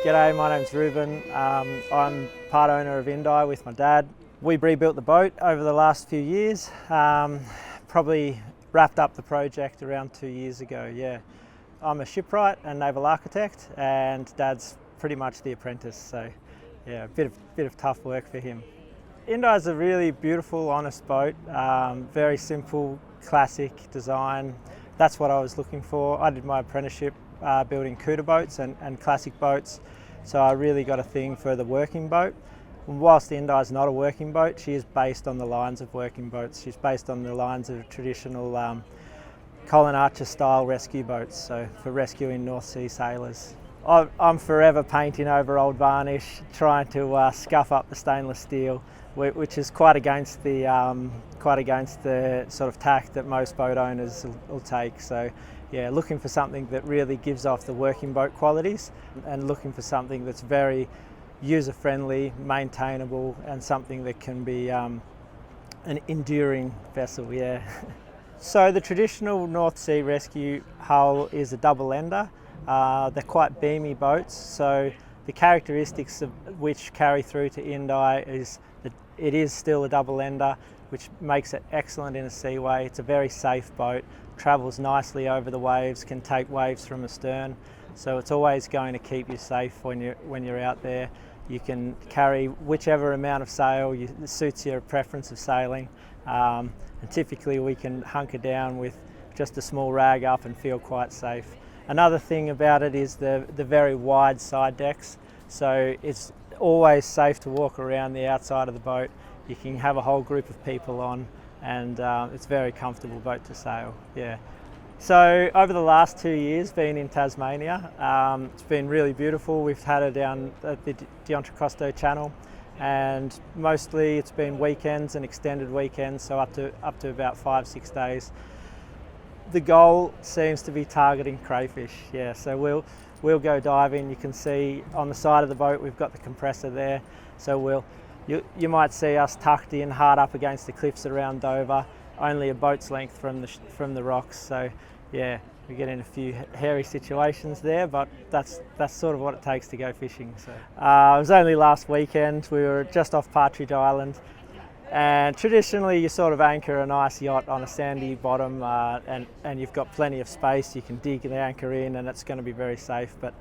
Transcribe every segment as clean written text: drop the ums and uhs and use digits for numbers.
G'day, my name's Reuben. I'm part owner of Indi with my dad. We rebuilt the boat over the last few years. Probably wrapped up the project around 2 years ago, yeah. I'm a shipwright and naval architect, and Dad's pretty much the apprentice, so yeah, a bit of tough work for him. Indi is a really beautiful, honest boat, very simple, classic design. That's what I was looking for. I did my apprenticeship building cooter boats and classic boats, so I really got a thing for the working boat. And whilst the Indi is not a working boat, she is based on the lines of working boats. She's based on the lines of traditional Colin Archer style rescue boats, so for rescuing North Sea sailors. I'm forever painting over old varnish, trying to scuff up the stainless steel, which is quite against the sort of tack that most boat owners will take. So yeah, looking for something that really gives off the working boat qualities, and looking for something that's very user-friendly, maintainable, and something that can be an enduring vessel, yeah. So the traditional North Sea rescue hull is a double ender. They're quite beamy boats, so the characteristics of which carry through to Indi is that it is still a double ender, which makes it excellent in a seaway. It's a very safe boat, travels nicely over the waves, can take waves from astern, so it's always going to keep you safe when you're out there. You can carry whichever amount of sail suits your preference of sailing, and typically we can hunker down with just a small rag up and feel quite safe. Another thing about it is the very wide side decks, so it's always safe to walk around the outside of the boat. You can have a whole group of people on, and it's a very comfortable boat to sail, yeah. So over the last 2 years being in Tasmania, it's been really beautiful. We've had her down at the D'Entrecosto Channel, and mostly it's been weekends and extended weekends, so up to about 5-6 days. The goal seems to be targeting crayfish, yeah, so we'll go diving. You can see on the side of the boat we've got the compressor there, so you might see us tucked in hard up against the cliffs around Dover, only a boat's length from the rocks, so yeah, we get in a few hairy situations there, but that's sort of what it takes to go fishing. So it was only last weekend. We were just off Partridge Island, and traditionally you sort of anchor a nice yacht on a sandy bottom, and you've got plenty of space. You can dig the anchor in and it's going to be very safe. But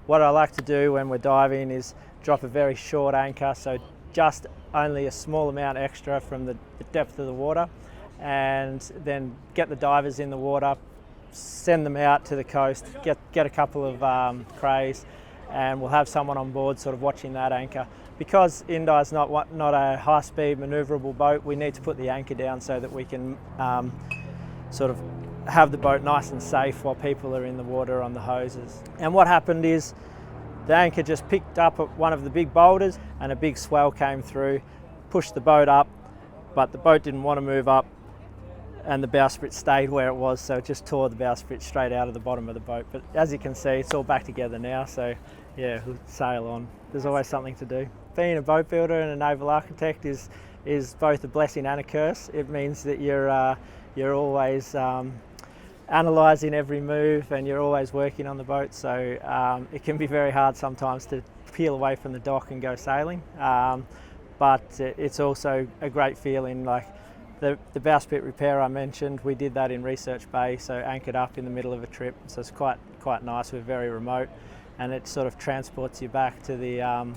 what I like to do when we're diving is drop a very short anchor, so just only a small amount extra from the depth of the water, and then get the divers in the water, send them out to the coast, get a couple of crays, and we'll have someone on board sort of watching that anchor. Because Indi is not a high-speed manoeuvrable boat, we need to put the anchor down so that we can sort of have the boat nice and safe while people are in the water on the hoses. And what happened is the anchor just picked up at one of the big boulders, and a big swell came through, pushed the boat up, but the boat didn't want to move up, and the bowsprit stayed where it was, so it just tore the bowsprit straight out of the bottom of the boat. But as you can see, it's all back together now, so yeah, we'll sail on. There's always something to do. Being a boat builder and a naval architect is both a blessing and a curse. It means that you're always analysing every move, and you're always working on the boat, so it can be very hard sometimes to peel away from the dock and go sailing, but it's also a great feeling. Like the bowsprit repair I mentioned, we did that in Research Bay, so anchored up in the middle of a trip, so it's quite nice. We're very remote, and it sort of transports you back to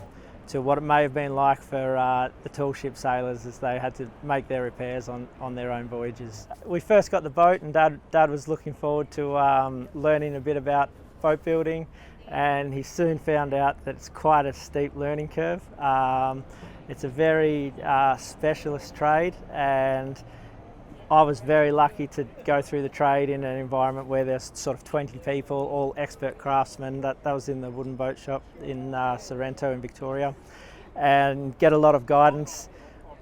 to what it may have been like for the tall ship sailors as they had to make their repairs on their own voyages. We first got the boat, and Dad was looking forward to learning a bit about boat building, and he soon found out that it's quite a steep learning curve. It's a very specialist trade, and I was very lucky to go through the trade in an environment where there's sort of 20 people, all expert craftsmen. That was in the wooden boat shop in Sorrento in Victoria, and get a lot of guidance.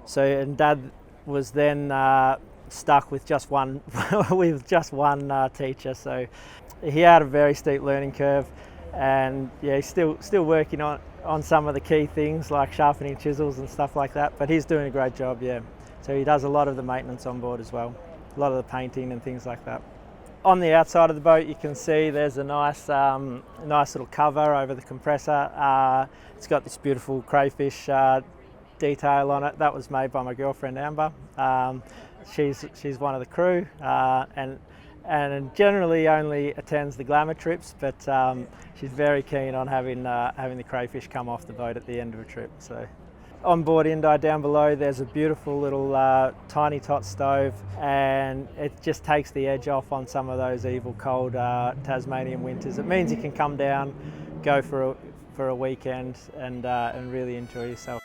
So, and Dad was then stuck with just one teacher. So he had a very steep learning curve, and yeah, he's still working on some of the key things like sharpening chisels and stuff like that. But he's doing a great job, yeah. So he does a lot of the maintenance on board as well, a lot of the painting and things like that. On the outside of the boat, you can see there's a nice little cover over the compressor. It's got this beautiful crayfish detail on it. That was made by my girlfriend Amber. She's one of the crew, and generally only attends the glamour trips, but she's very keen on having the crayfish come off the boat at the end of a trip. So, on board Indi down below, there's a beautiful little tiny tot stove, and it just takes the edge off on some of those evil cold Tasmanian winters. It means you can come down, go for a weekend, and really enjoy yourself.